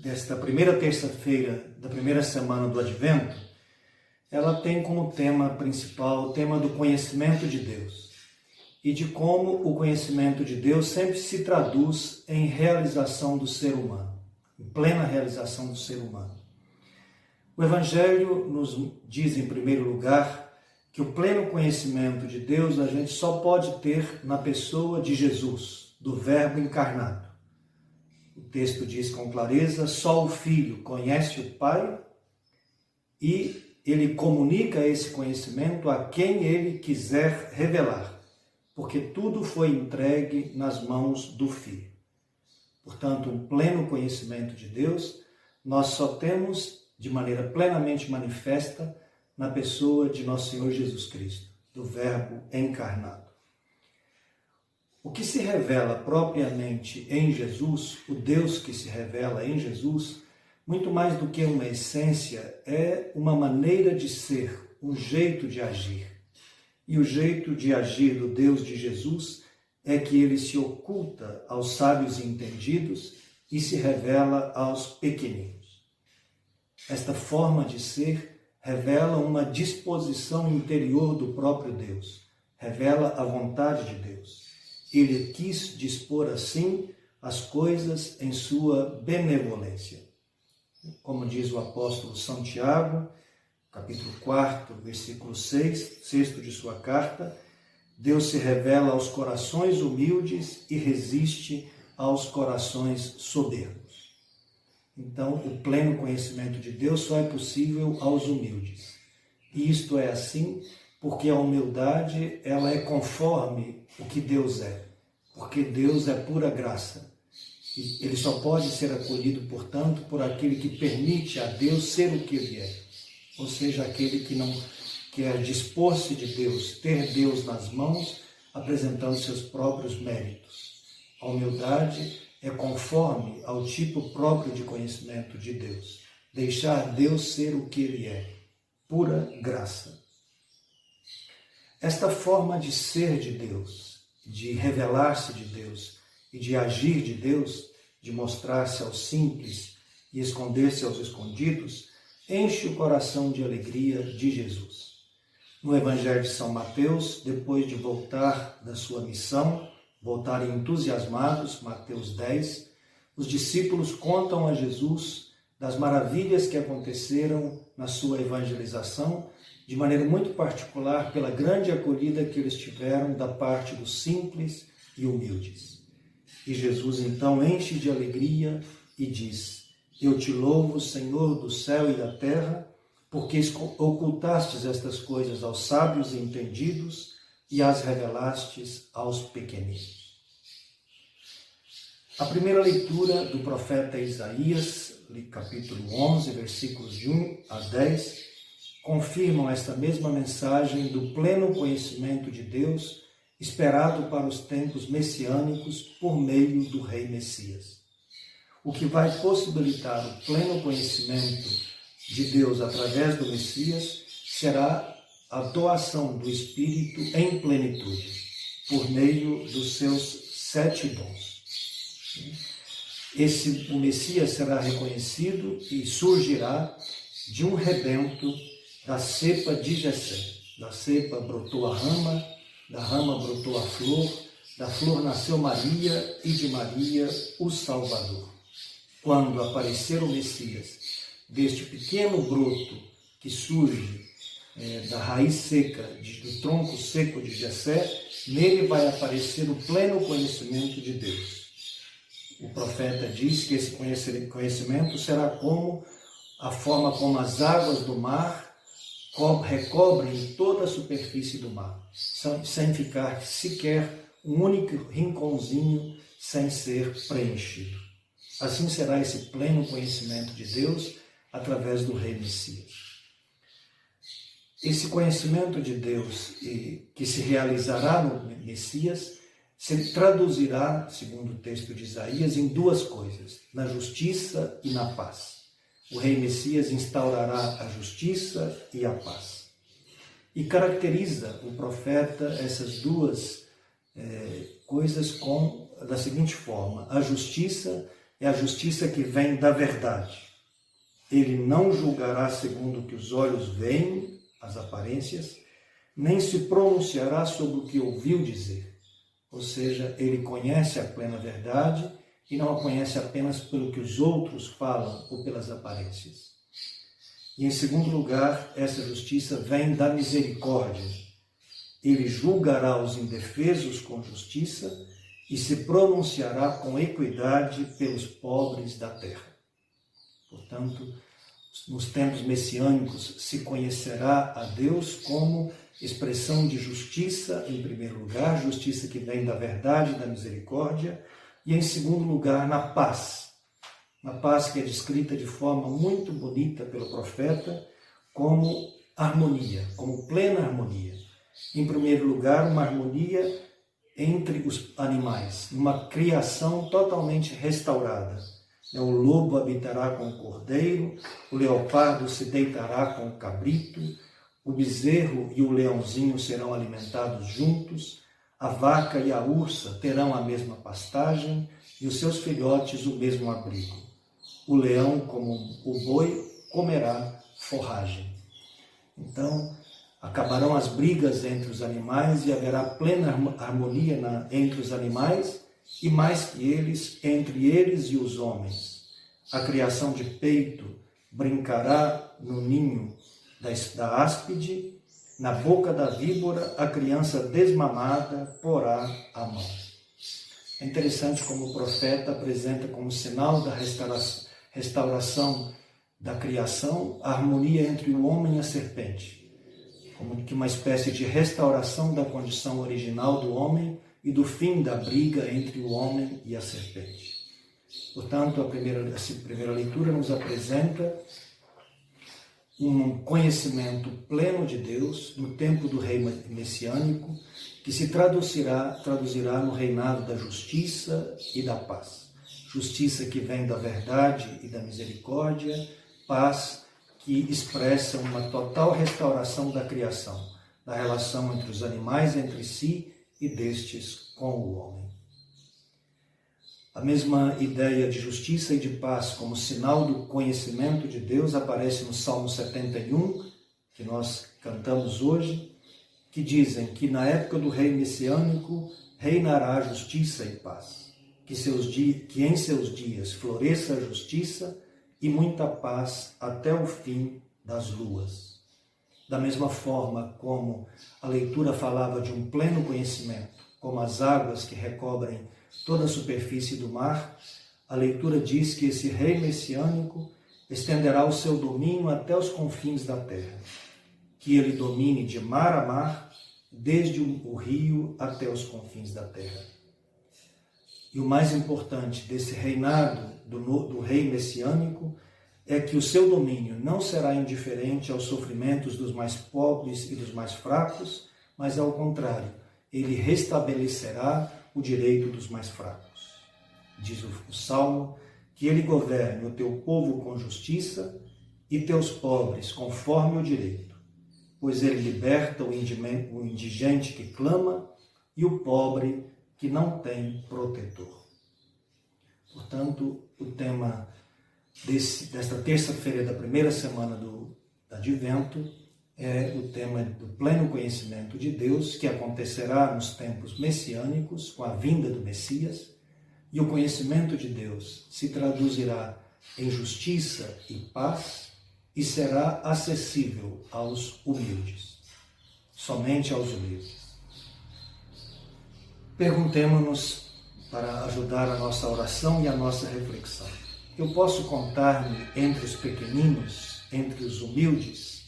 desta primeira terça-feira da primeira semana do Advento, ela tem como tema principal o tema do conhecimento de Deus e de como o conhecimento de Deus sempre se traduz em realização do ser humano, em plena realização do ser humano. O Evangelho nos diz, em primeiro lugar, que o pleno conhecimento de Deus a gente só pode ter na pessoa de Jesus, do Verbo encarnado. O texto diz com clareza: só o Filho conhece o Pai e ele comunica esse conhecimento a quem ele quiser revelar, porque tudo foi entregue nas mãos do Filho. Portanto, um pleno conhecimento de Deus nós só temos de maneira plenamente manifesta na pessoa de nosso Senhor Jesus Cristo, do Verbo encarnado. O que se revela propriamente em Jesus, o Deus que se revela em Jesus, muito mais do que uma essência, é uma maneira de ser, um jeito de agir. E o jeito de agir do Deus de Jesus é que ele se oculta aos sábios e entendidos e se revela aos pequeninos. Esta forma de ser revela uma disposição interior do próprio Deus, revela a vontade de Deus. Ele quis dispor assim as coisas em sua benevolência. Como diz o apóstolo São Tiago, capítulo 4, versículo 6 de sua carta, Deus se revela aos corações humildes e resiste aos corações soberbos. Então, o pleno conhecimento de Deus só é possível aos humildes. E isto é assim porque a humildade ela é conforme o que Deus é. Porque Deus é pura graça. E ele só pode ser acolhido, portanto, por aquele que permite a Deus ser o que ele é. Ou seja, aquele que não quer dispor-se de Deus, ter Deus nas mãos, apresentando seus próprios méritos. A humildade é conforme ao tipo próprio de conhecimento de Deus. Deixar Deus ser o que ele é, pura graça. Esta forma de ser de Deus, de revelar-se de Deus e de agir de Deus, de mostrar-se aos simples e esconder-se aos escondidos, enche o coração de alegria de Jesus. No Evangelho de São Mateus, depois de voltar da sua missão, voltarem entusiasmados, Mateus 10, os discípulos contam a Jesus das maravilhas que aconteceram na sua evangelização, de maneira muito particular pela grande acolhida que eles tiveram da parte dos simples e humildes. E Jesus então enche de alegria e diz: eu te louvo, Senhor do céu e da terra, porque ocultastes estas coisas aos sábios e entendidos e as revelastes aos pequeninos. A primeira leitura do profeta Isaías, capítulo 11, versículos de 1 a 10, confirmam esta mesma mensagem do pleno conhecimento de Deus, esperado para os tempos messiânicos por meio do Rei Messias. O que vai possibilitar o pleno conhecimento de Deus através do Messias será a doação do Espírito em plenitude, por meio dos seus 7 dons. O Messias será reconhecido e surgirá de um rebento da cepa de Jessé. Da cepa brotou a rama, da rama brotou a flor, da flor nasceu Maria e de Maria o Salvador. Quando aparecer o Messias, deste pequeno broto que surge da raiz seca, do tronco seco de Jessé, nele vai aparecer o pleno conhecimento de Deus. O profeta diz que esse conhecimento será como a forma como as águas do mar recobrem toda a superfície do mar, sem ficar sequer um único rinconzinho sem ser preenchido. Assim será esse pleno conhecimento de Deus através do Rei Messias. Esse conhecimento de Deus que se realizará no Messias se traduzirá, segundo o texto de Isaías, em 2 coisas: na justiça e na paz. O Rei Messias instaurará a justiça e a paz. E caracteriza o profeta essas 2 coisas da seguinte forma: a justiça é a justiça que vem da verdade. Ele não julgará segundo o que os olhos veem, as aparências, nem se pronunciará sobre o que ouviu dizer. Ou seja, ele conhece a plena verdade e não a conhece apenas pelo que os outros falam ou pelas aparências. E em segundo lugar, essa justiça vem da misericórdia. Ele julgará os indefesos com justiça e se pronunciará com equidade pelos pobres da terra. Portanto, nos tempos messiânicos se conhecerá a Deus como expressão de justiça, em primeiro lugar, justiça que vem da verdade e da misericórdia, e em segundo lugar, na paz. Na paz que é descrita de forma muito bonita pelo profeta como harmonia, como plena harmonia. Em primeiro lugar, uma harmonia entre os animais, uma criação totalmente restaurada. O lobo habitará com o cordeiro, o leopardo se deitará com o cabrito, o bezerro e o leãozinho serão alimentados juntos, a vaca e a ursa terão a mesma pastagem e os seus filhotes o mesmo abrigo. O leão, como o boi, comerá forragem. Então, acabarão as brigas entre os animais e haverá plena harmonia entre os animais e, mais que eles, entre eles e os homens. A criação de peito brincará no ninho da áspide, na boca da víbora a criança desmamada porá a mão. É interessante como o profeta apresenta como sinal da restauração da criação a harmonia entre o homem e a serpente, como que uma espécie de restauração da condição original do homem e do fim da briga entre o homem e a serpente. Portanto, a primeira leitura nos apresenta um conhecimento pleno de Deus no tempo do rei messiânico, que se traduzirá no reinado da justiça e da paz. Justiça que vem da verdade e da misericórdia, paz que expressa uma total restauração da criação, da relação entre os animais entre si e destes com o homem. A mesma ideia de justiça e de paz como sinal do conhecimento de Deus aparece no Salmo 71, que nós cantamos hoje, que dizem que na época do rei messiânico reinará a justiça e paz, que em seus dias floresça a justiça e muita paz até o fim das luas. Da mesma forma como a leitura falava de um pleno conhecimento, como as águas que recobrem toda a superfície do mar, a leitura diz que esse rei messiânico estenderá o seu domínio até os confins da terra, que ele domine de mar a mar, desde o rio até os confins da terra. E o mais importante desse reinado do rei messiânico é que o seu domínio não será indiferente aos sofrimentos dos mais pobres e dos mais fracos, mas ao contrário, ele restabelecerá o direito dos mais fracos. Diz o Salmo, que ele governe o teu povo com justiça e teus pobres conforme o direito, pois ele liberta o indigente que clama e o pobre que não tem protetor. Portanto, o tema desta terça-feira da primeira semana do Advento é o tema do pleno conhecimento de Deus, que acontecerá nos tempos messiânicos, com a vinda do Messias, e o conhecimento de Deus se traduzirá em justiça e paz e será acessível aos humildes, somente aos humildes. Perguntemo-nos, para ajudar a nossa oração e a nossa reflexão: eu posso contar-me entre os pequeninos, entre os humildes,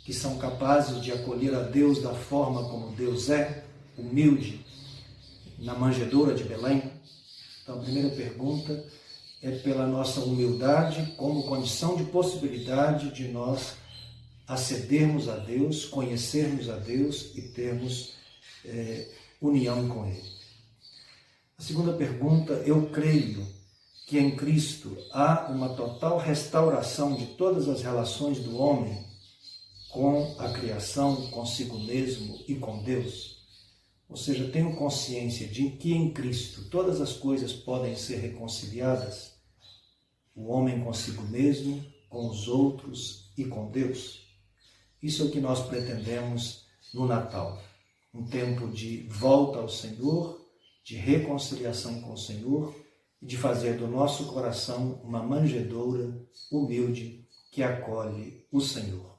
que são capazes de acolher a Deus da forma como Deus é, humilde, na manjedoura de Belém? Então, a primeira pergunta é pela nossa humildade como condição de possibilidade de nós acedermos a Deus, conhecermos a Deus e termos união com Ele. A segunda pergunta: eu creio que em Cristo há uma total restauração de todas as relações do homem com a criação, consigo mesmo e com Deus? Ou seja, tenho consciência de que em Cristo todas as coisas podem ser reconciliadas, o homem consigo mesmo, com os outros e com Deus. Isso é o que nós pretendemos no Natal. Um tempo de volta ao Senhor, de reconciliação com o Senhor e de fazer do nosso coração uma manjedoura humilde que acolhe o Senhor.